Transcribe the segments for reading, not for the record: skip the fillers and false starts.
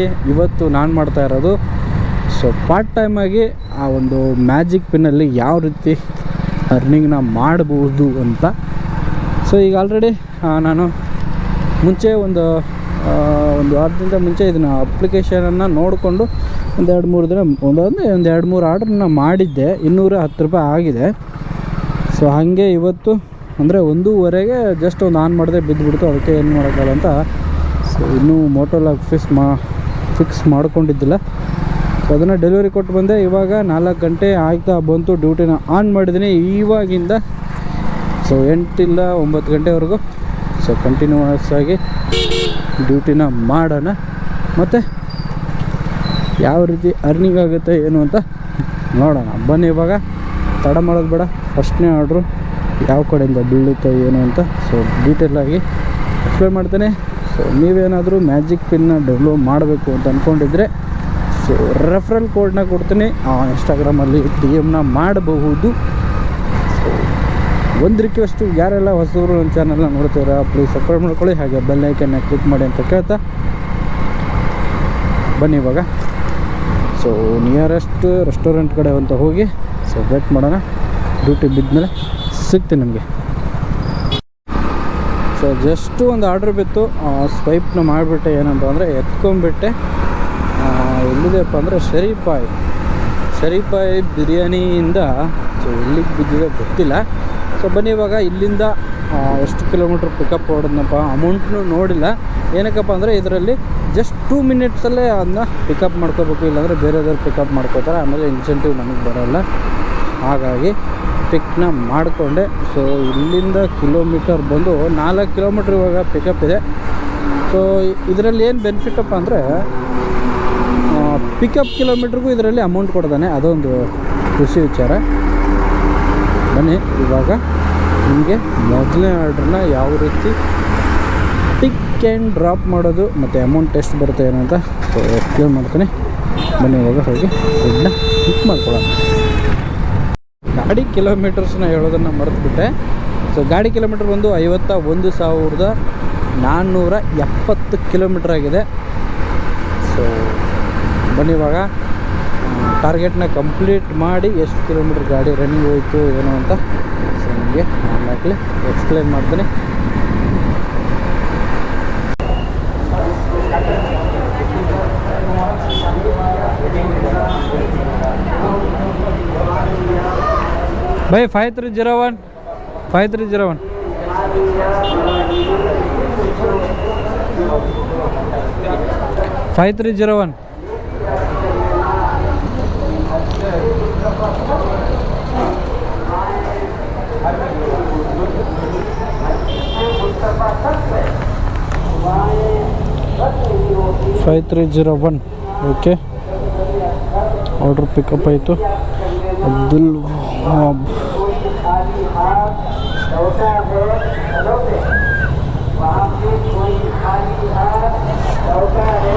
ಇವತ್ತು ನಾನು ಮಾಡ್ತಾ ಇರೋದು ಸೊ ಪಾರ್ಟ್ ಟೈಮಾಗಿ ಆ ಒಂದು ಮ್ಯಾಜಿಕ್ ಪಿನ್ನಲ್ಲಿ ಯಾವ ರೀತಿ ಅರ್ನಿಂಗ್ನ ಮಾಡ್ಬೋದು ಅಂತ. ಸೊ ಈಗ ಆಲ್ರೆಡಿ ನಾನು ಮುಂಚೆ ಒಂದು ವಾರದಿಂದ ಮುಂಚೆ ಇದನ್ನು ಅಪ್ಲಿಕೇಶನನ್ನು ನೋಡಿಕೊಂಡು ಒಂದು 2-3 ದಿನ ಒಂದು 2-3 ಆರ್ಡ್ರನ್ನ ಮಾಡಿದ್ದೆ. 210 ರೂಪಾಯಿ ಆಗಿದೆ. ಸೊ ಹಾಗೆ ಇವತ್ತು ಅಂದರೆ 1:15ಗೆ ಜಸ್ಟ್ ಒಂದು ಆನ್ ಮಾಡಿದೆ, ಬಿದ್ದುಬಿಡ್ತು. ಅದಕ್ಕೆ ಏನು ಮಾಡೋಕ್ಕಲ್ಲ ಅಂತ ಸೊ ಇನ್ನೂ ಮೋಟೋಲಾಗ್ ಫಿಕ್ಸ್ ಮಾಡ್ಕೊಂಡಿದ್ದಿಲ್ಲ. ಸೊ ಅದನ್ನು ಡೆಲಿವರಿ ಕೊಟ್ಟು ಬಂದೆ. ಇವಾಗ 4 ಗಂಟೆ ಆಗ್ತಾ ಬಂತು, ಡ್ಯೂಟಿನ ಆನ್ ಮಾಡಿದ್ದೀನಿ ಇವಾಗಿಂದ. ಸೊ 8 ಇಲ್ಲ 9 ಗಂಟೆವರೆಗೂ ಸೊ ಕಂಟಿನ್ಯೂಸ್ ಆಗಿ ಡ್ಯೂಟಿನ ಮಾಡೋಣ. ಮತ್ತು ಯಾವ ರೀತಿ ಅರ್ನಿಂಗ್ ಆಗುತ್ತೆ ಏನು ಅಂತ ನೋಡೋಣ ಬನ್ನಿ. ಇವಾಗ ತಡ ಮಾಡೋದು ಬೇಡ, ಫಸ್ಟ್ನೇ ಆರ್ಡ್ರು ಯಾವ ಕಡೆಯಿಂದ ಬೀಳುತ್ತೆ ಏನು ಅಂತ ಸೊ ಡೀಟೇಲಾಗಿ ಎಕ್ಸ್ಪ್ಲೇನ್ ಮಾಡ್ತೇನೆ. ಸೊ ನೀವೇನಾದರೂ ಮ್ಯಾಜಿಕ್ ಪಿನ್ನ ಡೆವಲಪ್ ಮಾಡಬೇಕು ಅಂತ ಅಂದ್ಕೊಂಡಿದ್ರೆ ಸೊ ರೆಫರಲ್ ಕೋಡ್ನ ಕೊಡ್ತೀನಿ, ಇನ್ಸ್ಟಾಗ್ರಾಮಲ್ಲಿ DM ಮಾಡಬಹುದು. ಸೊ ಒಂದು ರಿಕ್ವೆಸ್ಟು, ಯಾರೆಲ್ಲ ಹೊಸವರು ನನ್ನ ಚಾನಲ್ನ ನೋಡ್ತೀರಾ ಪ್ಲೀಸ್ ಸಬ್ಸ್ಕ್ರೈಬ್ ಮಾಡ್ಕೊಳ್ಳಿ, ಹಾಗೆ ಬೆಲ್ ಐಕನ್ನ ಕ್ಲಿಕ್ ಮಾಡಿ ಅಂತ ಕೇಳ್ತಾ ಬನ್ನಿ. ಇವಾಗ ಸೊ ನಿಯರೆಸ್ಟ್ ರೆಸ್ಟೋರೆಂಟ್ ಕಡೆ ಅಂತ ಹೋಗಿ ಸೊ ವೇಟ್ ಮಾಡೋಣ. ಡ್ಯೂಟಿ ಬಿದ್ಮೇಲೆ ಸಿಗ್ತೀನಿ ನಿಮಗೆ. ಸೊ ಜಸ್ಟು ಒಂದು ಆರ್ಡ್ರ್ ಬಿತ್ತು, ಸ್ವೈಪ್ನ ಮಾಡಿಬಿಟ್ಟೆ. ಏನಂತ ಅಂದರೆ ಎತ್ಕೊಂಡ್ಬಿಟ್ಟೆ. ಎಲ್ಲಿದೆಪ್ಪ ಅಂದರೆ ಶರೀಫಾಯಿ ಬಿರಿಯಾನಿಯಿಂದ ಸೊ ಎಲ್ಲಿಗೆ ಬಿದ್ದಿದೆ ಗೊತ್ತಿಲ್ಲ. ಸೊ ಬನ್ನಿ ಇವಾಗ ಇಲ್ಲಿಂದ ಎಷ್ಟು ಕಿಲೋಮೀಟ್ರ್ ಪಿಕಪ್ ಹೊಡೆದ್ನಪ್ಪ, ಅಮೌಂಟ್ನೂ ನೋಡಿಲ್ಲ. ಏನಕ್ಕಪ್ಪ ಅಂದರೆ ಇದರಲ್ಲಿ ಜಸ್ಟ್ 2 ಮಿನಿಟ್ಸಲ್ಲೇ ಅದನ್ನ ಪಿಕಪ್ ಮಾಡ್ಕೋಬೇಕು, ಇಲ್ಲಾಂದರೆ ಬೇರೆದವ್ರು ಪಿಕಪ್ ಮಾಡ್ಕೋತಾರೆ, ಆಮೇಲೆ ಇನ್ಸೆಂಟಿವ್ ನಮಗೆ ಬರೋಲ್ಲ. ಹಾಗಾಗಿ ಪಿಕ್ನ ಮಾಡಿಕೊಂಡೆ. ಸೊ ಇಲ್ಲಿಂದ ಕಿಲೋಮೀಟರ್ ಬಂದು 4 ಕಿಲೋಮೀಟ್ರ್ ಇವಾಗ ಪಿಕಪ್ ಇದೆ. ಸೊ ಇದರಲ್ಲಿ ಏನು ಬೆನಿಫಿಟಪ್ಪ ಅಂದರೆ ಪಿಕಪ್ ಕಿಲೋಮೀಟ್ರಿಗೂ ಇದರಲ್ಲಿ ಅಮೌಂಟ್ ಕೊಡ್ತಾನೆ, ಅದೊಂದು ಖುಷಿ ವಿಚಾರ. ಬನ್ನಿ ಇವಾಗ ನಿಮಗೆ ಮೊದಲನೇ ಆರ್ಡ್ರನ್ನ ಯಾವ ರೀತಿ ಪಿಕ್ ಆ್ಯಂಡ್ ಡ್ರಾಪ್ ಮಾಡೋದು ಮತ್ತು ಅಮೌಂಟ್ ಎಷ್ಟು ಬರುತ್ತೆ ಏನು ಅಂತ ಸೊ ಎಕ್ಸ್ಪ್ಲೇನ್ ಮಾಡ್ತೀನಿ. ಬನ್ನಿ ಇವಾಗ ಹೋಗಿ ಫುಡ್ನ ಪಿಕ್ ಮಾಡ್ಕೊಳ್ಳೋಣ. ಗಾಡಿ ಕಿಲೋಮೀಟರ್ಸ್ನ ಹೇಳೋದನ್ನು ಮರೆತುಬಿಟ್ಟೆ. ಸೊ ಗಾಡಿ ಕಿಲೋಮೀಟ್ರ್ ಬಂದು 51,470 ಕಿಲೋಮೀಟ್ರ್ ಆಗಿದೆ. ಸೊ ಬನ್ನಿ ಇವಾಗ ಟಾರ್ಗೆಟ್ನ ಕಂಪ್ಲೀಟ್ ಮಾಡಿ ಎಷ್ಟು ಕಿಲೋಮೀಟ್ರ್ ಗಾಡಿ ರನ್ನಿಂಗ್ ಹೋಯಿತು ಏನು ಅಂತ ಸೊ ನಿಮಗೆ ಆಮೇಲೆ ಎಕ್ಸ್ಪ್ಲೇನ್ ಮಾಡ್ತೀನಿ. भाई 5301 5301 5301 5301 ಓಕೆ. ಆರ್ಡ್ರ್ ಪಿಕಪ್ ಆಯಿತು. ಅಬ್ದುಲ್ ವಹಾಬ್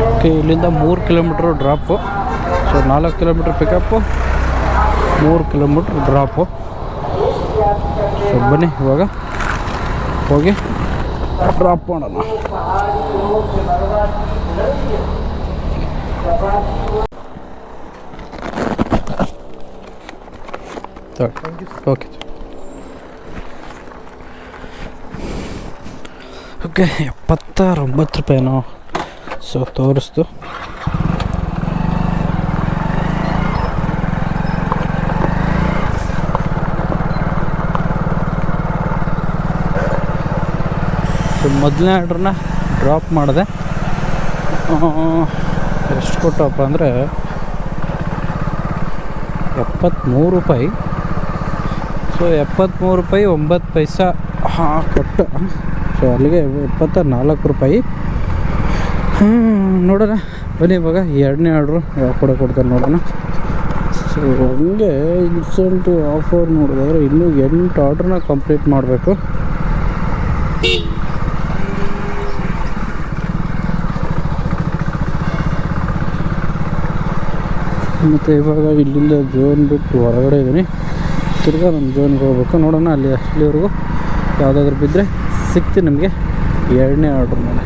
ಓಕೆ. ಇಲ್ಲಿಂದ 3 kilometre drop. So 4 kilometre pickup, 3 kilometre drop. So ಬನ್ನಿ ಇವಾಗ ಹೋಗಿ ಡ್ರಾಪ್ ಮಾಡೋಣ. ಓಕೆ ಓಕೆ 79 ರೂಪಾಯಿನೋ ಸೊ ತೋರಿಸ್ತು. ಸೊ ಮೊದಲನೇ ಆರ್ಡ್ರನ್ನ ಡ್ರಾಪ್ ಮಾಡಿದೆ. ಎಷ್ಟು ಕೊಟ್ಟಪ್ಪ ಅಂದರೆ 73 ರೂಪಾಯಿ. ಸೊ 73 ರೂಪಾಯಿ 9 ಪೈಸಾ ಕೊಟ್ಟು ಸೊ ಅಲ್ಲಿಗೆ 74 ರೂಪಾಯಿ. ನೋಡೋಣ ಬನ್ನಿ ಇವಾಗ ಎರಡನೇ ಆರ್ಡ್ರು ಯಾವ ಕಡೆ ಕೊಡ್ತಾರೆ ನೋಡೋಣ. ಸೊ ಹಂಗೆ ಇನ್ಸೆಂಟಿವ್ ಆಫರ್ ನೋಡಿದ್ರೆ ಇನ್ನೂ 8 ಆರ್ಡ್ರನ್ನ ಕಂಪ್ಲೀಟ್ ಮಾಡಬೇಕು. ಮತ್ತು ಇವಾಗ ಇಲ್ಲಿಂದ ಝೋನ್ ಬಿಟ್ಟು ಹೊರಗಡೆ ಇದ್ದೀನಿ, ತಿರ್ಗಾ ನಮ್ಮ ಝೋನ್ಗೆ ಹೋಗ್ಬೇಕು. ನೋಡೋಣ ಅಲ್ಲಿವರೆಗೂ ಯಾವುದಾದ್ರೂ ಬಿದ್ದರೆ ಸಿಗ್ತೀನಿ ನಿಮಗೆ ಎರಡನೇ ಆರ್ಡ್ರ್ ಮೇಲೆ.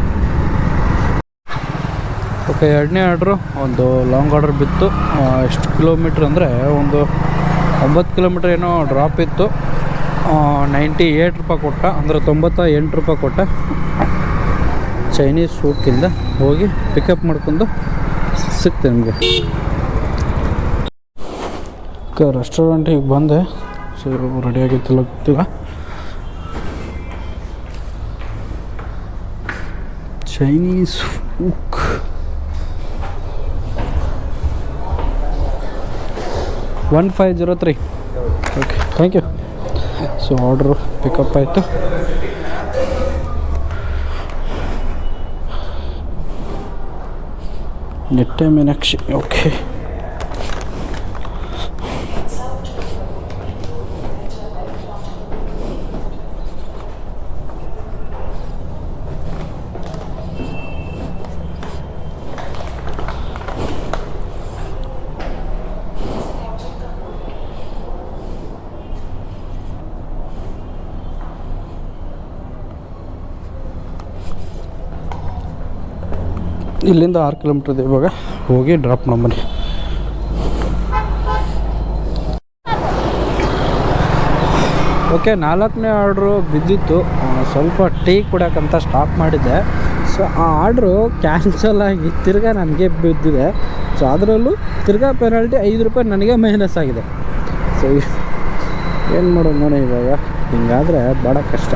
ಓಕೆ, ಎರಡನೇ ಆರ್ಡ್ರು ಒಂದು ಲಾಂಗ್ ಆರ್ಡರ್ ಬಿತ್ತು. ಎಷ್ಟು ಕಿಲೋಮೀಟ್ರ್ ಅಂದರೆ ಒಂದು 9 ಕಿಲೋಮೀಟ್ರ್ ಏನೋ ಡ್ರಾಪ್ ಇತ್ತು. 98 ರೂಪಾಯಿ ಕೊಟ್ಟ, ಅಂದರೆ 98 ರೂಪಾಯಿ ಕೊಟ್ಟ. ಚೈನೀಸ್ ಫುಡ್ಕಿಂದ ಹೋಗಿ ಪಿಕಪ್ ಮಾಡ್ಕೊಂಡು ಸಿಗ್ತೇನೆ ನಿಮಗೆ. ರೆಸ್ಟೋರೆಂಟಿಗೆ ಬಂದೆ. ಸೊ ರೆಡಿಯಾಗಿತ್ತಿಲ್ಲ ಗೊತ್ತಿಲ್ಲ. Chinese food 1503. Okay, thank you. So order pickup ಆಯಿತು. ನಿಟ್ಟೆ ಮೀನಾಕ್ಷಿ. ಓಕೆ, ಇಲ್ಲಿಂದ 6 ಕಿಲೋಮೀಟ್ರ್ ಇದೆ. ಇವಾಗ ಹೋಗಿ ಡ್ರಾಪ್ ಮಾಡಬನ್ನಿ. ಓಕೆ, 4ನೇ ಆರ್ಡ್ರು ಬಿದ್ದಿತ್ತು. ಸ್ವಲ್ಪ ಟೀ ಕುಡಿಯೋಕ್ಕಂತ ಸ್ಟಾಪ್ ಮಾಡಿದ್ದೆ. ಸೊ ಆ ಆರ್ಡ್ರು ಕ್ಯಾನ್ಸಲ್ ಆಗಿ ತಿರ್ಗಾ ನನಗೆ ಬಿದ್ದಿದೆ. ಸೊ ಅದರಲ್ಲೂ ತಿರ್ಗಾ ಪೆನಾಲ್ಟಿ 5 ರೂಪಾಯಿ ನನಗೆ ಮೈನಸ್ ಆಗಿದೆ. ಸೊ ಏನು ಮಾಡೋದು ನೋಡಿ, ಇವಾಗ ಹಿಂಗಾದರೆ ಭಾಳ ಕಷ್ಟ.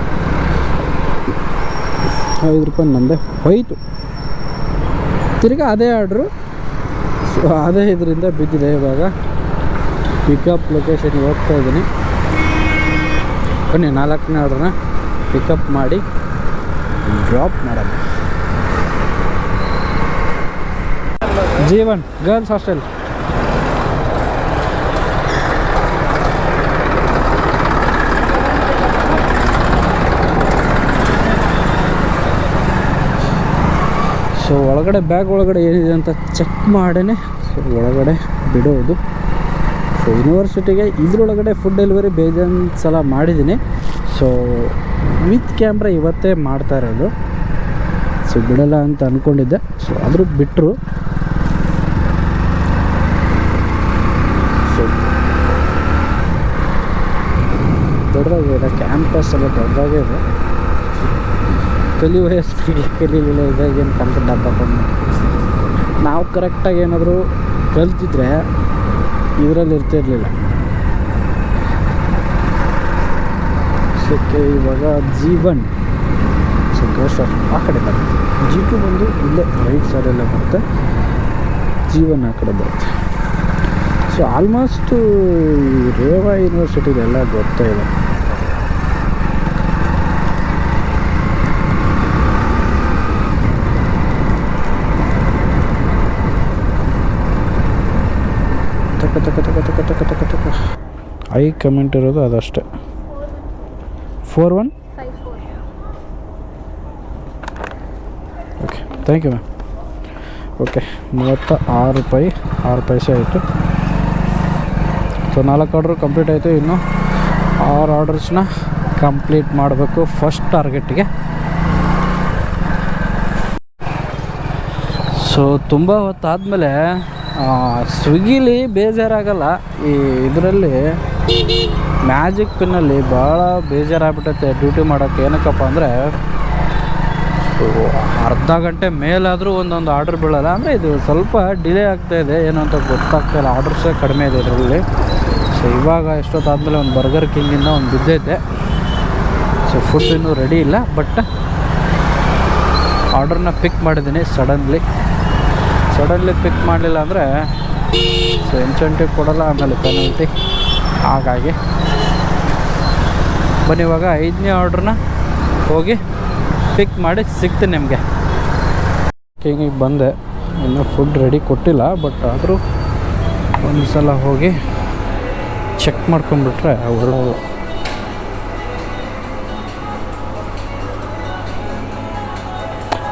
5 ರೂಪಾಯಿ ನಂದೆ ಹೋಯಿತು. ತಿರ್ಗಾ ಅದೇ ಆರ್ಡ್ರು. ಸೊ ಅದೇ ಇದರಿಂದ ಬಿದ್ದಿದೆ. ಇವಾಗ ಪಿಕಪ್ ಲೊಕೇಶನ್ಗೆ ಹೋಗ್ತಾ ಇದ್ದೀನಿ. ಬನ್ನಿ, 4ನೇ ಆರ್ಡ್ರನ್ನ ಪಿಕಪ್ ಮಾಡಿ ಡ್ರಾಪ್ ಮಾಡೋಣ. G1 girls hostel. ಸೊ ಒಳಗಡೆ ಬ್ಯಾಗ್ ಒಳಗಡೆ ಏನಿದೆ ಅಂತ ಚೆಕ್ ಮಾಡೇ ಒಳಗಡೆ ಬಿಡೋದು. ಸೊ ಯೂನಿವರ್ಸಿಟಿಗೆ ಇದ್ರೊಳಗಡೆ ಫುಡ್ ಡೆಲಿವರಿ ಬೇಜಾನ್ ಸಲ ಮಾಡಿದ್ದೀನಿ. ಸೊ ವಿತ್ ಕ್ಯಾಮ್ರಾ ಇವತ್ತೇ ಮಾಡ್ತಾ ಇರೋದು. ಸೊ ಬಿಡಲ್ಲ ಅಂತ ಅಂದ್ಕೊಂಡಿದ್ದೆ. ಸೊ ಆದರೂ ಬಿಟ್ಟರು. ಸೊ ದೊಡ್ಡದಾಗಿದೆ, ಕ್ಯಾಂಪಸ್ ಎಲ್ಲ ದೊಡ್ಡದಾಗೇ ಇದೆ. ಕಲಿಲಿಲ್ಲ ಇದಾಗೇನು ಕಂಪ್ಲೀಟ್ ಹಾಕೊಂಡು ನಾವು ಕರೆಕ್ಟಾಗಿ ಏನಾದರೂ ಕಲ್ತಿದ್ರೆ ಇದರಲ್ಲಿ ಇರ್ತಿರಲಿಲ್ಲ. ಸೋಕ್ಕೆ ಇವಾಗ G1 ಸೊ ಗರ್ಲ್ಸ್ ಆ ಕಡೆ ಬರುತ್ತೆ. G2 ಬಂದು ಇಲ್ಲೇ ರೈಟ್ ಸೈಡಲ್ಲೇ ಬರುತ್ತೆ. G1 ಆ ಕಡೆ ಬರುತ್ತೆ. ಸೊ ಆಲ್ಮೋಸ್ಟು ರೇವಾ ಯೂನಿವರ್ಸಿಟಿದೆಲ್ಲ ಗೊತ್ತೇ ಇದೆ. ಐ ಕಮೆಂಟ್ ಇರೋದು ಅದಷ್ಟೇ. 4154. Okay, thank you ma'am. Okay, 36 ರೂಪಾಯಿ 6 ಪೈಸೆ ಆಯಿತು. ಸೊ 4 ಆರ್ಡ್ರು ಕಂಪ್ಲೀಟ್ ಆಯಿತು. ಇನ್ನು 6 ಆರ್ಡರ್ಸ್ನ ಕಂಪ್ಲೀಟ್ ಮಾಡಬೇಕು ಫಸ್ಟ್ ಟಾರ್ಗೆಟ್ಗೆ. ಸೊ ತುಂಬ ಹೊತ್ತಾದಮೇಲೆ ಸ್ವಿಗ್ಗಿಲಿ ಬೇಜಾರಾಗಲ್ಲ, ಈ ಇದರಲ್ಲಿ ಮ್ಯಾಜಿಕ್ ಪಿನ್ನಲ್ಲಿ ಭಾಳ ಬೇಜಾರಾಗ್ಬಿಟ್ಟೈತೆ ಡ್ಯೂಟಿ ಮಾಡೋಕ್ಕೆ. ಏನಕ್ಕಪ್ಪ ಅಂದರೆ ಅರ್ಧ ಗಂಟೆ ಮೇಲಾದರೂ ಒಂದೊಂದು ಆರ್ಡ್ರ್ ಬೀಳಲ್ಲ. ಅಂದರೆ ಇದು ಸ್ವಲ್ಪ ಡಿಲೇ ಆಗ್ತಾಯಿದೆ, ಏನು ಅಂತ ಗೊತ್ತಾಗ್ತಾಯಿಲ್ಲ. ಆರ್ಡ್ರಸ್ಸೇ ಕಡಿಮೆ ಇದೆ ಇದರಲ್ಲಿ. ಸೊ ಇವಾಗ ಎಷ್ಟೊತ್ತಾದಮೇಲೆ ಒಂದು ಬರ್ಗರ್ ಕಿಂಗಿಂದ ಒಂದು ಬಿದ್ದೈತೆ. ಸೊ ಫುಡ್ ಇನ್ನೂ ರೆಡಿ ಇಲ್ಲ, ಬಟ್ ಆರ್ಡ್ರನ್ನ ಪಿಕ್ ಮಾಡಿದ್ದೀನಿ. ಸಡನ್ಲಿ ಪಿಕ್ ಮಾಡಲಿಲ್ಲ ಅಂದರೆ ಸೊ ಇನ್ಸೆಂಟಿವ್ ಕೊಡೋಲ್ಲ, ಆಮೇಲೆ ಪೆನಾಲ್ಟಿ. ಹಾಗಾಗಿ ಬನ್ನಿ, ಇವಾಗ 5ನೇ ಆರ್ಡ್ರನ್ನ ಹೋಗಿ ಪಿಕ್ ಮಾಡಿ ಸಿಗ್ತೀನಿ ನಿಮಗೆ. ಹಿಂಗೆ ಬಂದೆ, ಇನ್ನೂ ಫುಡ್ ರೆಡಿ ಕೊಟ್ಟಿಲ್ಲ, ಬಟ್ ಆದರೂ ಒಂದು ಸಲ ಹೋಗಿ ಚೆಕ್ ಮಾಡ್ಕೊಂಡ್ಬಿಟ್ರೆ ಒಳ್ಳೆಯದು.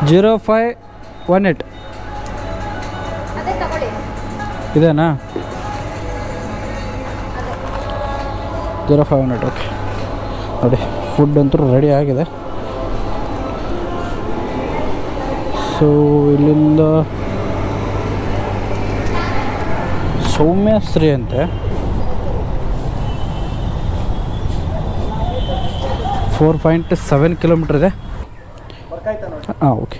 $0518 ಇದೇನಾ? 0518. ಓಕೆ ನೋಡಿ, ಫುಡ್ ಅಂತೂ ರೆಡಿ ಆಗಿದೆ. ಸೊ ಇಲ್ಲಿಂದ ಸೌಮ್ಯಶ್ರೀ ಅಂತೆ 4.7 ಕಿಲೋಮೀಟ್ರ್ ಇದೆ. ಹಾಂ ಓಕೆ.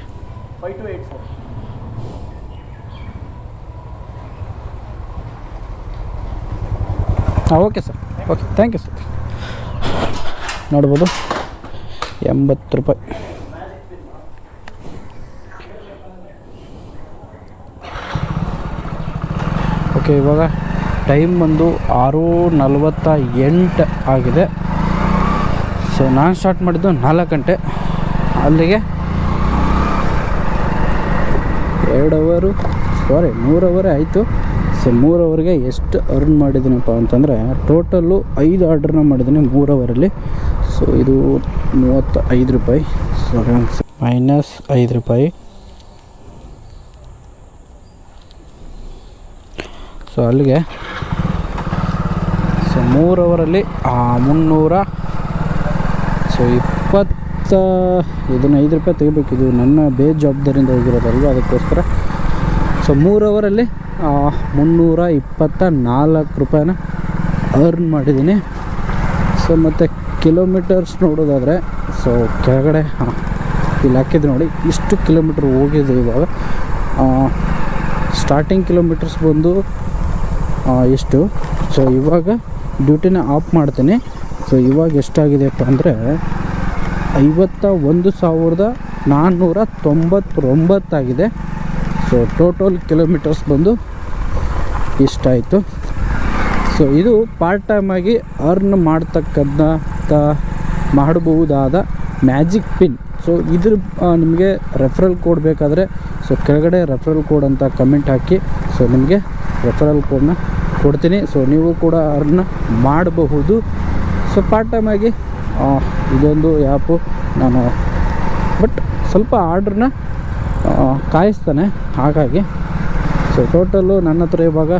5284. ಹಾಂ okay sir, okay thank you sir. ನೋಡ್ಬೋದು 80 ರೂಪಾಯಿ. ಓಕೆ, ಇವಾಗ ಟೈಮ್ ಬಂದು 6:48 ಆಗಿದೆ. ಸೊ ನಾನು ಸ್ಟಾರ್ಟ್ ಮಾಡಿದ್ದು 4 ಗಂಟೆ, ಅಲ್ಲಿಗೆ 3 ಅವರ್ ಆಯಿತು. ಸೊ 3 ಅವರ್ಗೆ ಎಷ್ಟು ಅರ್ನ್ ಮಾಡಿದ್ದೀನಪ್ಪ ಅಂತಂದರೆ ಟೋಟಲ್ಲು 5 ಆರ್ಡ್ರನ್ನ ಮಾಡಿದ್ದೀನಿ 3 ಅವರಲ್ಲಿ. ಸೊ ಇದು 35 ರೂಪಾಯಿ, -5 ರೂಪಾಯಿ. ಸೊ ಅಲ್ಲಿಗೆ 3 ಅವರಲ್ಲಿ 300. ಸೊ 20 ಇದನ್ನು 5 ರೂಪಾಯಿ ತೆಗಿಬೇಕು, ಇದು ನನ್ನ ಬೇಜವಾಬ್ದಾರಿಯಿಂದ ಹೋಗಿರೋದಲ್ವ, ಅದಕ್ಕೋಸ್ಕರ. ಸೊ 3 ಅವರಲ್ಲಿ 324 ರೂಪಾಯಿನ ಅರ್ನ್ ಮಾಡಿದ್ದೀನಿ. ಸೊ ಮತ್ತು ಕಿಲೋಮೀಟರ್ಸ್ ನೋಡೋದಾದರೆ, ಸೊ ಕೆಳಗಡೆ ಇಲ್ಲಿ ಹಾಕಿದ್ದು ನೋಡಿ, ಇಷ್ಟು ಕಿಲೋಮೀಟ್ರ್ ಹೋಗಿದೆ ಇವಾಗ. ಸ್ಟಾರ್ಟಿಂಗ್ ಕಿಲೋಮೀಟರ್ಸ್ ಬಂದು ಎಷ್ಟು. ಸೊ ಇವಾಗ ಡ್ಯೂಟಿನ ಆಫ್ ಮಾಡ್ತೀನಿ. ಸೊ ಇವಾಗ ಎಷ್ಟಾಗಿದೆಯಪ್ಪ ಅಂದರೆ 51,499 ಆಗಿದೆ. ಸೊ ಟೋಟಲ್ ಕಿಲೋಮೀಟರ್ಸ್ ಬಂದು ಇಷ್ಟಾಯಿತು. ಸೊ ಇದು ಪಾರ್ಟ್ ಟೈಮಾಗಿ ಅರ್ನ್ ಮಾಡಬಹುದಾದ ಮ್ಯಾಜಿಕ್ ಪಿನ್. ಸೊ ಇದ್ರ ನಿಮಗೆ ರೆಫರಲ್ ಕೋಡ್ ಬೇಕಾದರೆ ಸೊ ಕೆಳಗಡೆ ರೆಫರಲ್ ಕೋಡ್ ಅಂತ ಕಮೆಂಟ್ ಹಾಕಿ, ಸೊ ನಿಮಗೆ ರೆಫರಲ್ ಕೋಡ್ನ ಕೊಡ್ತೀನಿ. ಸೊ ನೀವು ಕೂಡ ಅರ್ನ್ ಮಾಡಬಹುದು. ಸೊ ಪಾರ್ಟ್ ಟೈಮಾಗಿ ಇದೊಂದು ಆ್ಯಪು ನಾನು, ಬಟ್ ಸ್ವಲ್ಪ ಆರ್ಡ್ರನ್ನ ಕಾಯಿಸ್ತಾನೆ, ಹಾಗಾಗಿ. ಸೊ ಟೋಟಲ್ಲು ನನ್ನ ಹತ್ರ ಇವಾಗ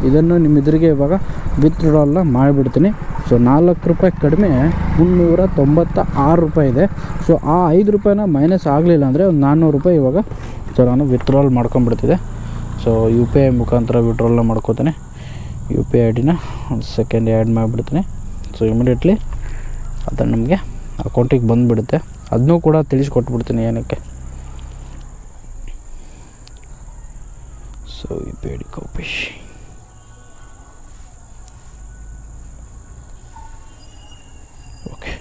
ಇದನ್ನು ನಿಮ್ಮ ಎದುರಿಗೆ ಇವಾಗ ವಿತ್ಡ್ರಾಲ್ನ ಮಾಡಿಬಿಡ್ತೀನಿ. ಸೊ 4 ರೂಪಾಯಿ ಕಡಿಮೆ 396 ರೂಪಾಯಿ ಇದೆ. ಸೊ ಆ 5 ರೂಪಾಯಿನ ಮೈನಸ್ ಆಗಲಿಲ್ಲ ಅಂದರೆ ಒಂದು 400 ರೂಪಾಯಿ ಇವಾಗ ಸೊ ನಾನು ವಿತ್ಡ್ರಾಲ್ ಮಾಡ್ಕೊಂಬಿಡ್ತಿದ್ದೆ. ಸೊ UPI ಮುಖಾಂತರ ವಿತ್ಡ್ರಾಲ್ನ ಮಾಡ್ಕೋತೀನಿ. UPI ID-ನ ಒಂದು ಸೆಕೆಂಡ್ ಆ್ಯಡ್ ಮಾಡಿಬಿಡ್ತೀನಿ. ಸೊ ಇಮಿಡಿಯೇಟ್ಲಿ ಅದನ್ನು ನಮಗೆ ಅಕೌಂಟಿಗೆ ಬಂದುಬಿಡುತ್ತೆ. ಅದನ್ನೂ ಕೂಡ ತಿಳಿಸ್ಕೊಟ್ಬಿಡ್ತೀನಿ ಏನಕ್ಕೆ. So UPI ID copy. Okay,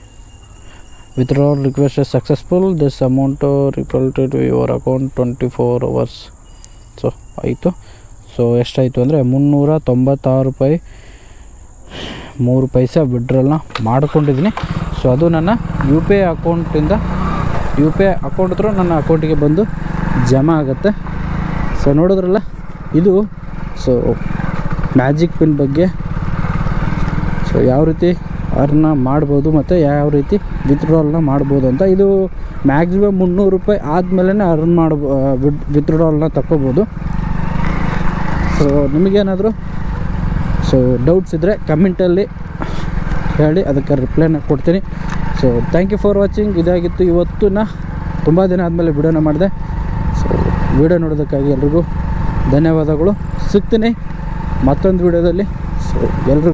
withdrawal request is successful. This amount reflected to your account 24 hours. So ಆಯಿತು. ಸೊ ಎಷ್ಟಾಯಿತು ಅಂದರೆ 396 ರೂಪಾಯಿ 3 ಪೈಸೆ ವಿಡ್ರಾಲ್ನ ಮಾಡ್ಕೊಂಡಿದ್ದೀನಿ. ಸೊ ಅದು ನನ್ನ UPI ಅಕೌಂಟಿಂದ, UPI ಅಕೌಂಟ್ ಹತ್ರ ನನ್ನ ಅಕೌಂಟಿಗೆ ಬಂದು ಜಮಾ ಆಗುತ್ತೆ. ಸೊ ನೋಡಿದ್ರಲ್ಲ, ಇದು ಸೊ ಮ್ಯಾಜಿಕ್ ಪಿನ್ ಬಗ್ಗೆ. ಸೊ ಯಾವ ರೀತಿ ಅರ್ನ ಮಾಡ್ಬೋದು ಮತ್ತು ಯಾವ ರೀತಿ ವಿತ್ಡ್ರಾಲ್ನ ಮಾಡ್ಬೋದು ಅಂತ. ಇದು ಮ್ಯಾಕ್ಸಿಮಮ್ 300 ರೂಪಾಯಿ ಆದಮೇಲೆ ಅರ್ನ್ ವಿತ್ಡ್ರಾಲ್ನ ತಗೋಬೋದು. ಸೊ ನಿಮಗೇನಾದರೂ ಸೊ ಡೌಟ್ಸ್ ಇದ್ದರೆ ಕಮೆಂಟಲ್ಲಿ ಹೇಳಿ, ಅದಕ್ಕೆ ರಿಪ್ಲೈನ ಕೊಡ್ತೀನಿ. So thank you for watching. ಇದಾಗಿತ್ತು ಇವತ್ತು. ತುಂಬ ದಿನ ಆದಮೇಲೆ ವಿಡಿಯೋನ ಮಾಡಿದೆ. ಸೊ ವಿಡಿಯೋ ನೋಡೋದಕ್ಕಾಗಿ ಎಲ್ರಿಗೂ ಧನ್ಯವಾದಗಳು. ಸಿಗ್ತೀನಿ ಮತ್ತೊಂದು ವಿಡಿಯೋದಲ್ಲಿ. ಸೊ ಎಲ್ರಿಗೂ